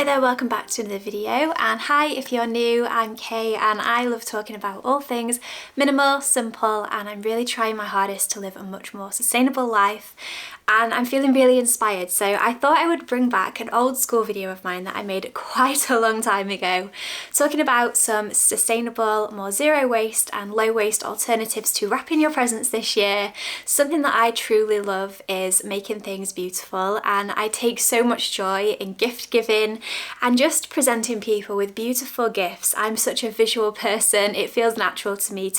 Hi there, welcome back to another video, and hi if you're new, I'm Kay and I love talking about all things minimal, simple, and I'm really trying my hardest to live a much more sustainable life, and I'm feeling really inspired, so I thought I would bring back an old school video of mine that I made quite a long time ago, talking about some sustainable, more zero waste and low waste alternatives to wrapping your presents this year. Something that I truly love is making things beautiful, and I take so much joy in gift giving and just presenting people with beautiful gifts. I'm such a visual person, it feels natural to me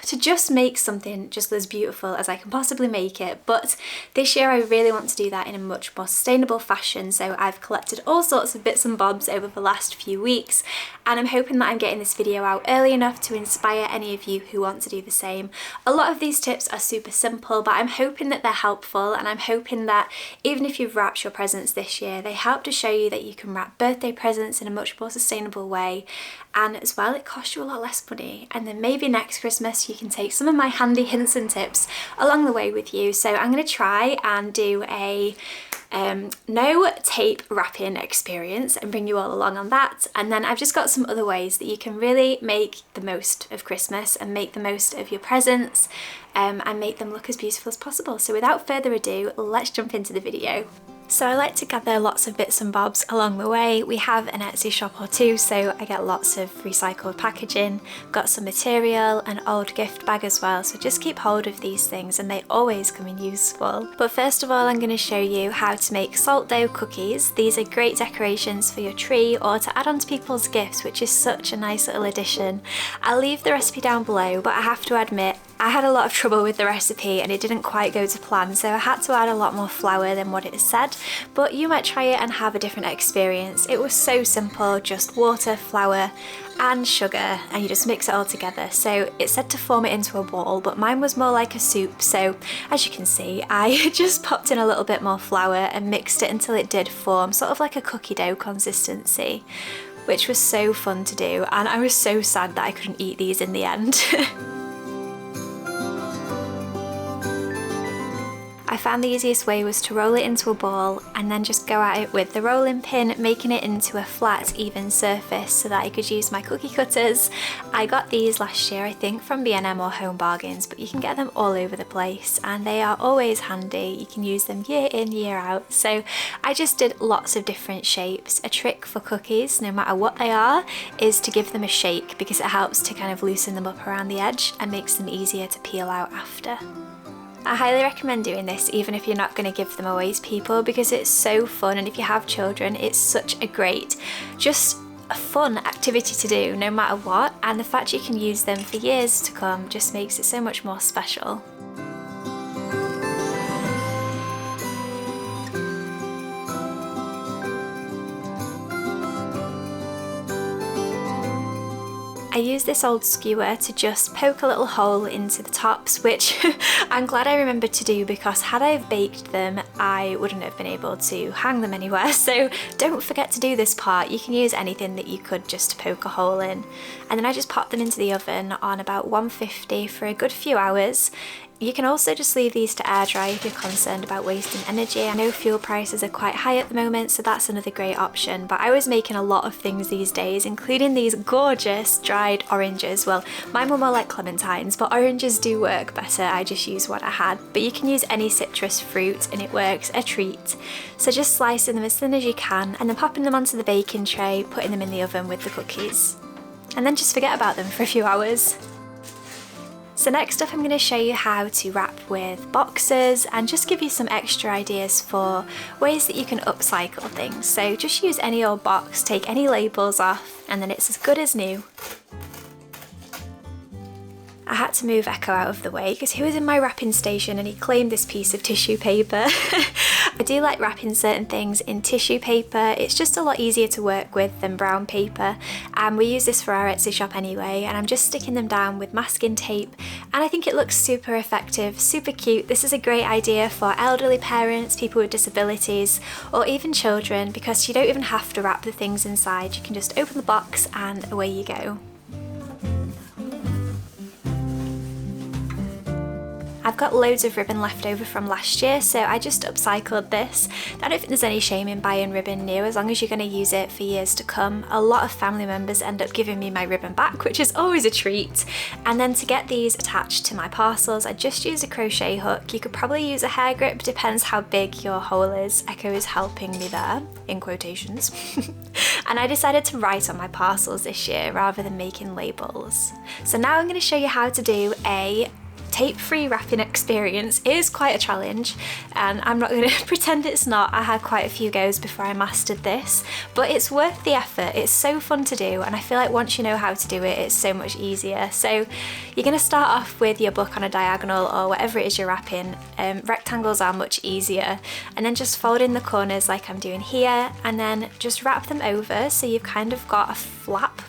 to just make something just as beautiful as I can possibly make it. But this year I really want to do that in a much more sustainable fashion, so I've collected all sorts of bits and bobs over the last few weeks, and I'm hoping that I'm getting this video out early enough to inspire any of you who want to do the same. A lot of these tips are super simple, but I'm hoping that they're helpful, and I'm hoping that even if you've wrapped your presents this year, they help to show you that you can wrap birthday presents in a much more sustainable way, and as well it costs you a lot less money, and then maybe next Christmas you can take some of my handy hints and tips along the way with you. So I'm going to try and do a no tape wrapping experience and bring you all along on that, and then I've just got some other ways that you can really make the most of Christmas and make the most of your presents and make them look as beautiful as possible. So without further ado, let's jump into the video. So I like to gather lots of bits and bobs along the way. We have an Etsy shop or two, so I get lots of recycled packaging, got some material, an old gift bag as well, so just keep hold of these things and they always come in useful. But first of all, I'm going to show you how to make salt dough cookies. These are great decorations for your tree or to add on to people's gifts, which is such a nice little addition. I'll leave the recipe down below, but I have to admit I had a lot of trouble with the recipe and it didn't quite go to plan, so I had to add a lot more flour than what it said, but you might try it and have a different experience. It was so simple, just water, flour and sugar, and you just mix it all together. So it said to form it into a ball, but mine was more like a soup, so as you can see I just popped in a little bit more flour and mixed it until it did form sort of like a cookie dough consistency, which was so fun to do, and I was so sad that I couldn't eat these in the end. I found the easiest way was to roll it into a ball and then just go at it with the rolling pin, making it into a flat, even surface so that I could use my cookie cutters. I got these last year, I think, from B&M or Home Bargains, but you can get them all over the place and they are always handy. You can use them year in, year out. So I just did lots of different shapes. A trick for cookies, no matter what they are, is to give them a shake because it helps to kind of loosen them up around the edge and makes them easier to peel out after. I highly recommend doing this even if you're not going to give them away to people, because it's so fun, and if you have children it's such a great, just a fun activity to do no matter what, and the fact you can use them for years to come just makes it so much more special. I use this old skewer to just poke a little hole into the tops, which I'm glad I remembered to do, because had I have baked them I wouldn't have been able to hang them anywhere, so don't forget to do this part. You can use anything that you could just to poke a hole in, and then I just pop them into the oven on about 150 for a good few hours. You can also just leave these to air dry if you're concerned about wasting energy. I know fuel prices are quite high at the moment, so that's another great option, but I was making a lot of things these days, including these gorgeous dried oranges. Well, mine were more like clementines, but oranges do work better. I just used what I had, but you can use any citrus fruit and it works a treat. So just slicing them as thin as you can and then popping them onto the baking tray, putting them in the oven with the cookies, and then just forget about them for a few hours. So next up I'm going to show you how to wrap with boxes and just give you some extra ideas for ways that you can upcycle things. So just use any old box, take any labels off, and then it's as good as new. I had to move Echo out of the way because he was in my wrapping station and he claimed this piece of tissue paper. I do like wrapping certain things in tissue paper. It's just a lot easier to work with than brown paper, and we use this for our Etsy shop anyway, and I'm just sticking them down with masking tape and I think it looks super effective, super cute. This is a great idea for elderly parents, people with disabilities, or even children, because you don't even have to wrap the things inside. You can just open the box and away you go. I've got loads of ribbon left over from last year, so I just upcycled this. I don't think there's any shame in buying ribbon new as long as you're going to use it for years to come. A lot of family members end up giving me my ribbon back, which is always a treat. And then to get these attached to my parcels, I just use a crochet hook. You could probably use a hair grip, depends how big your hole is. Echo is helping me there, in quotations. And I decided to write on my parcels this year rather than making labels. So now I'm going to show you how to do a tape-free wrapping experience. It is quite a challenge, and I'm not going to pretend it's not. I had quite a few goes before I mastered this, but it's worth the effort. It's so fun to do, and I feel like once you know how to do it, it's so much easier. So you're going to start off with your book on a diagonal or whatever it is you're wrapping. Rectangles are much easier, and then just fold in the corners like I'm doing here, and then just wrap them over so you've kind of got a flap.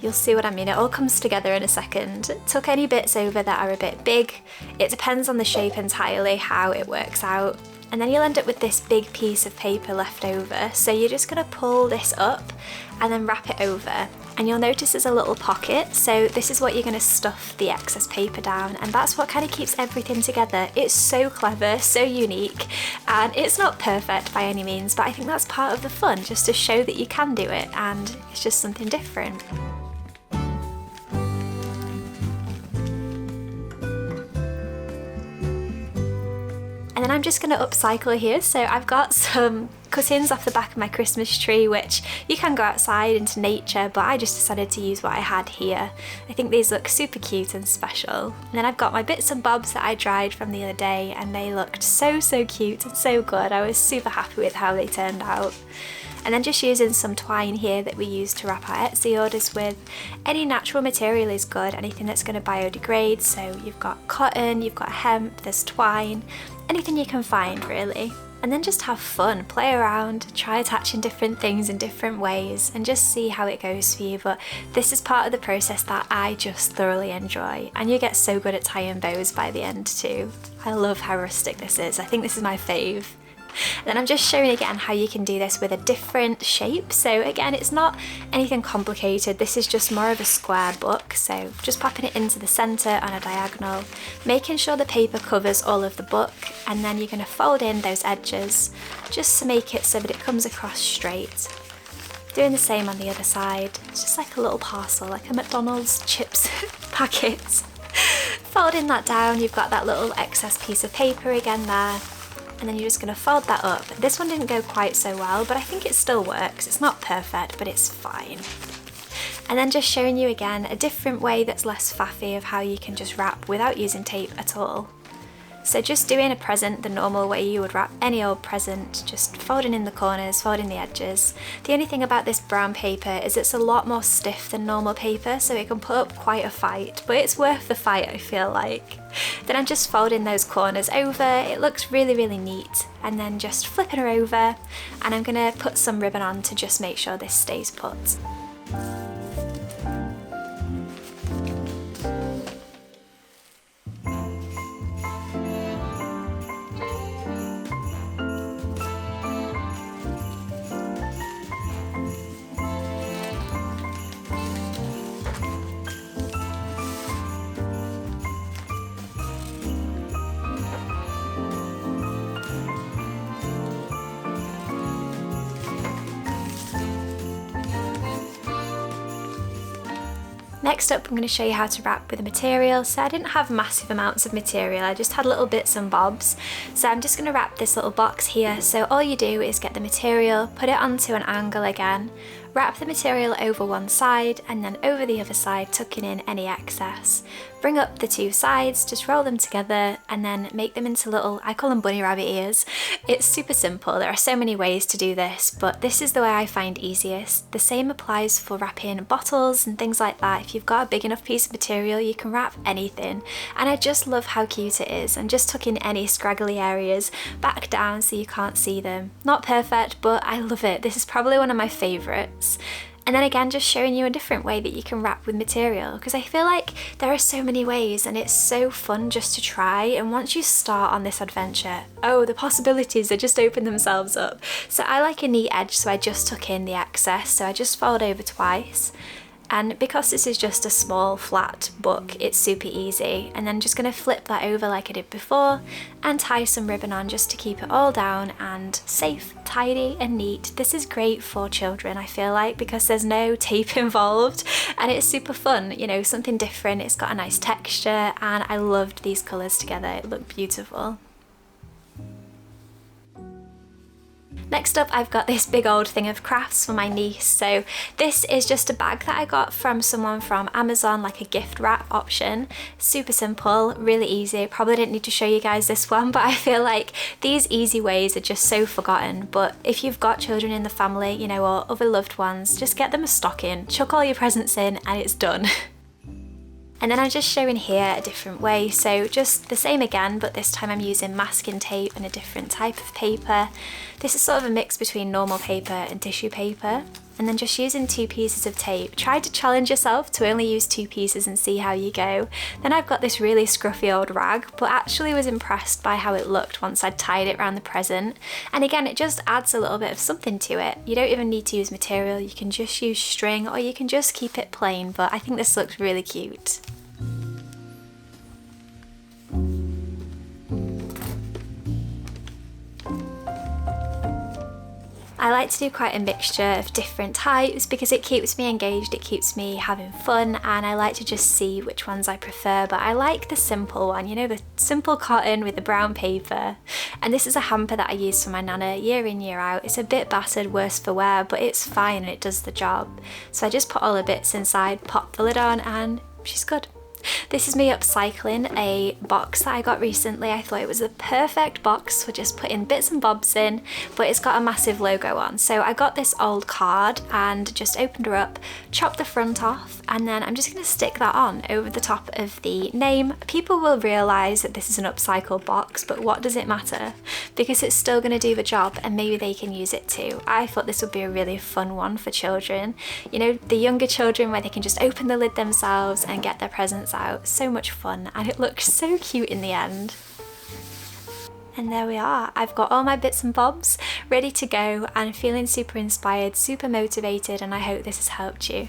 You'll see what I mean, it all comes together in a second. Tuck any bits over that are a bit big. It depends on the shape entirely how it works out. And then you'll end up with this big piece of paper left over. So you're just going to pull this up and then wrap it over. And you'll notice there's a little pocket, so this is what you're going to stuff the excess paper down, and that's what kind of keeps everything together. It's so clever, so unique, and it's not perfect by any means, but I think that's part of the fun, just to show that you can do it, and it's just something different. And then I'm just going to upcycle here, so I've got some cuttings off the back of my Christmas tree, which you can go outside into nature, but I just decided to use what I had here. I think these look super cute and special. And then I've got my bits and bobs that I dried from the other day, and they looked so cute and so good. I was super happy with how they turned out. And then just using some twine here that we use to wrap our Etsy orders with. Any natural material is good, anything that's going to biodegrade, so you've got cotton, you've got hemp, there's twine, anything you can find really. And then just have fun, play around, try attaching different things in different ways and just see how it goes for you. But this is part of the process that I just thoroughly enjoy, and you get so good at tying bows by the end too. I love how rustic this is. I think this is my fave. And then I'm just showing again how you can do this with a different shape. So again, it's not anything complicated. This is just more of a square book. So just popping it into the center on a diagonal, making sure the paper covers all of the book, and then you're going to fold in those edges just to make it so that it comes across straight. Doing the same on the other side. It's just like a little parcel, like a McDonald's chips packet. Folding that down, you've got that little excess piece of paper again there. And then you're just going to fold that up. This one didn't go quite so well, but I think it still works. It's not perfect, but it's fine. And then just showing you again a different way that's less faffy of how you can just wrap without using tape at all. So just doing a present the normal way you would wrap any old present, just folding in the corners, folding the edges. The only thing about this brown paper is it's a lot more stiff than normal paper, so it can put up quite a fight, but it's worth the fight, I feel like. Then I'm just folding those corners over. It looks really neat, and then just flipping her over, and I'm gonna put some ribbon on to just make sure this stays put. Next up, I'm going to show you how to wrap with a material. So I didn't have massive amounts of material, I just had little bits and bobs. So I'm just going to wrap this little box here. So all you do is get the material, put it onto an angle again, wrap the material over one side and then over the other side, tucking in any excess. Bring up the two sides, just roll them together and then make them into little, I call them bunny rabbit ears. It's super simple, there are so many ways to do this, but this is the way I find easiest. The same applies for wrapping bottles and things like that. If you've got a big enough piece of material, you can wrap anything. And I just love how cute it is, and just tucking any scraggly areas back down so you can't see them. Not perfect, but I love it. This is probably one of my favorites. And then again, just showing you a different way that you can wrap with material, because I feel like there are so many ways and it's so fun just to try. And once you start on this adventure, oh, the possibilities, they just open themselves up. So I like a neat edge, so I just tuck in the excess. So I just fold over twice And because this is just a small flat book, it's super easy. And then just going to flip that over like I did before and tie some ribbon on just to keep it all down and safe, tidy and neat. This is great for children, I feel like, because there's no tape involved and it's super fun, you know, something different. It's got a nice texture and I loved these colours together. It looked beautiful. Next up, I've got this big old thing of crafts for my niece. So this is just a bag that I got from someone from Amazon, like a gift wrap option. Super simple, really easy. Probably didn't need to show you guys this one, but I feel like these easy ways are just so forgotten. But if you've got children in the family, you know, or other loved ones, just get them a stocking, chuck all your presents in and it's done. And then I'm just showing here a different way, so just the same again, but this time I'm using masking tape and a different type of paper. This is sort of a mix between normal paper and tissue paper. And then just using 2 pieces of tape. Try to challenge yourself to only use 2 pieces and see how you go. Then I've got this really scruffy old rag, but actually was impressed by how it looked once I'd tied it around the present. And again, it just adds a little bit of something to it. You don't even need to use material, you can just use string or you can just keep it plain, but I think this looks really cute. I like to do quite a mixture of different types because it keeps me engaged, it keeps me having fun, and I like to just see which ones I prefer. But I like the simple one, you know, the simple cotton with the brown paper. And this is a hamper that I use for my nana year in, year out. It's a bit battered, worse for wear, but it's fine and it does the job. So I just put all the bits inside, pop the lid on, and she's good. This is me upcycling a box that I got recently. I thought it was the perfect box for just putting bits and bobs in, but it's got a massive logo on. So I got this old card and just opened her up, chopped the front off, and then I'm just going to stick that on over the top of the name. People will realise that this is an upcycled box, but what does it matter? Because it's still going to do the job and maybe they can use it too. I thought this would be a really fun one for children. You know, the younger children where they can just open the lid themselves and get their presents out. So much fun, and it looks so cute in the end. And there we are. I've got all my bits and bobs ready to go and feeling super inspired, super motivated, and I hope this has helped you.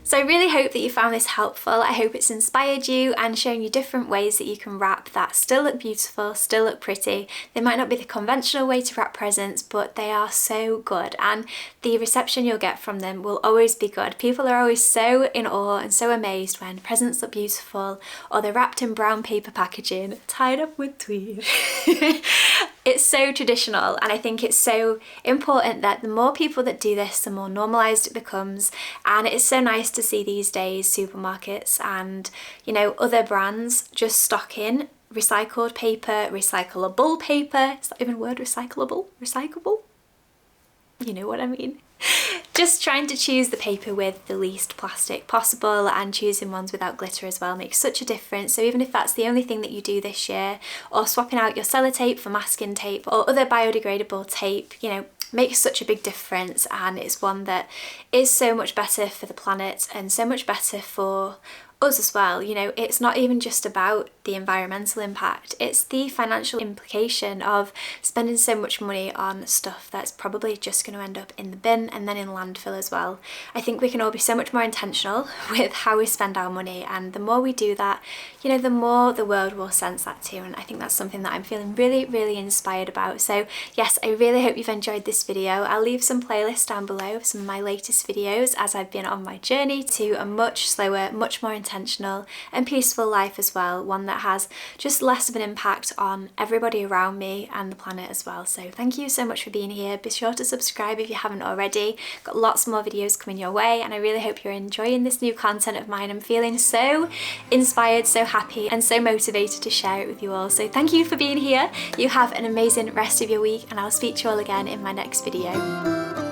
So I really hope that you found this helpful. I hope it's inspired you and shown you different ways that you can wrap that still look beautiful, still look pretty. They might not be the conventional way to wrap presents, but they are so good, and the reception you'll get from them will always be good. People are always so in awe and so amazed when presents look beautiful or they're wrapped in brown paper packaging, tied up with tweed. It's so traditional, and I think it's so important that the more people that do this, the more normalised it becomes. And it's so nice to see these days supermarkets and, you know, other brands just stocking recycled paper, recyclable paper. Is that even a word? Recyclable? Recyclable? You know what I mean. Just trying to choose the paper with the least plastic possible, and choosing ones without glitter as well makes such a difference. So even if that's the only thing that you do this year, or swapping out your sellotape for masking tape or other biodegradable tape, you know, makes such a big difference, and it's one that is so much better for the planet and so much better for us as well. You know, it's not even just about the environmental impact, it's the financial implication of spending so much money on stuff that's probably just going to end up in the bin and then in landfill as well. I think we can all be so much more intentional with how we spend our money, and the more we do that, you know, the more the world will sense that too, and I think that's something that I'm feeling really, really inspired about. So yes, I really hope you've enjoyed this video. I'll leave some playlists down below of some of my latest videos as I've been on my journey to a much slower, much more intentional and peaceful life as well, one that has just less of an impact on everybody around me and the planet as well. So thank you so much for being here. Be sure to subscribe if you haven't already. Got lots more videos coming your way, and I really hope you're enjoying this new content of mine. I'm feeling so inspired, so happy and so motivated to share it with you all. So thank you for being here. You have an amazing rest of your week, and I'll speak to you all again in my next video.